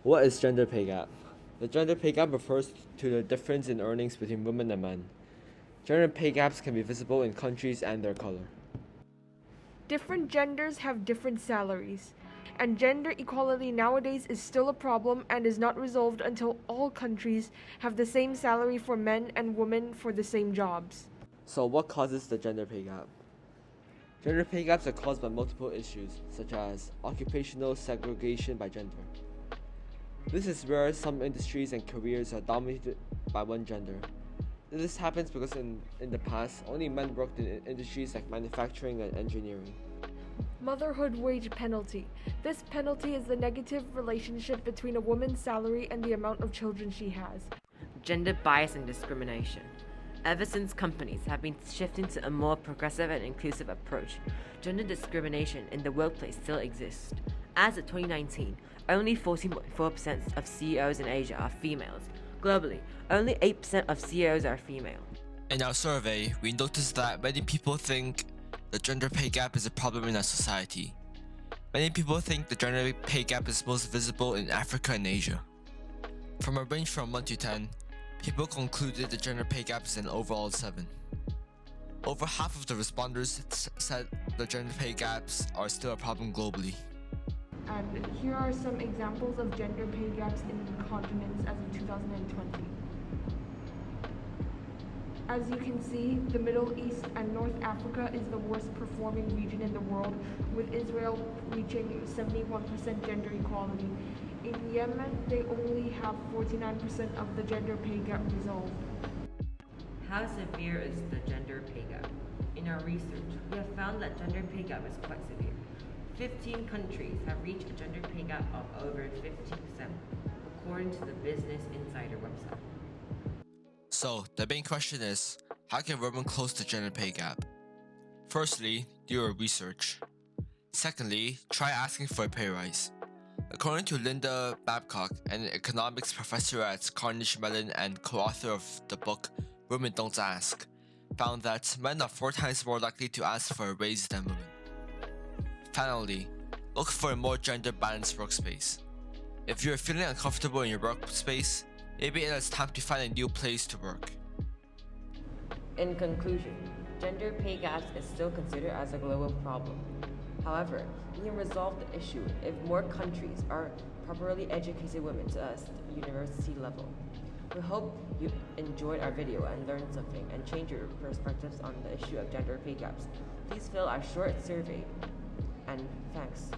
What is gender pay gap? The gender pay gap refers to the difference in earnings between women and men. Gender pay gaps can be visible in countries and their color. Different genders have different salaries, and gender equality nowadays is still a problem and is not resolved until all countries have the same salary for men and women for the same jobs. So, what causes the gender pay gap? Gender pay gaps are caused by multiple issues, such as occupational segregation by gender. This is where some industries and careers are dominated by one gender. This happens because in the past, only men worked in industries like manufacturing and engineering. Motherhood wage penalty. This penalty is the negative relationship between a woman's salary and the amount of children she has. Gender bias and discrimination. Ever since companies have been shifting to a more progressive and inclusive approach, gender discrimination in the workplace still exists. As of 2019, only 14.4% of CEOs in Asia are females. Globally, only 8% of CEOs are female. In our survey, we noticed that many people think the gender pay gap is a problem in our society. Many people think the gender pay gap is most visible in Africa and Asia. From a range from 1 to 10, people concluded the gender pay gap is an overall 7. Over half of the responders said the gender pay gaps are still a problem globally. And here are some examples of gender pay gaps in continents as of 2020. As you can see, the Middle East and North Africa is the worst performing region in the world, with Israel reaching 71% gender equality. In Yemen, they only have 49% of the gender pay gap resolved. How severe is the gender pay gap? In our research, we have found that gender pay gap is quite severe. 15 countries have reached a gender pay gap of over 50%, according to the Business Insider website. So, the main question is, how can women close the gender pay gap? Firstly, do your research. Secondly, try asking for a pay rise. According to Linda Babcock, an economics professor at Carnegie Mellon and co-author of the book Women Don't Ask, found that men are 4 times more likely to ask for a raise than women. Finally, look for a more gender-balanced workspace. If you're feeling uncomfortable in your workspace, maybe it's time to find a new place to work. In conclusion, gender pay gaps is still considered as a global problem. However, we can resolve the issue if more countries are properly educated women to the university level. We hope you enjoyed our video and learned something and changed your perspectives on the issue of gender pay gaps. Please fill our short survey, and thanks.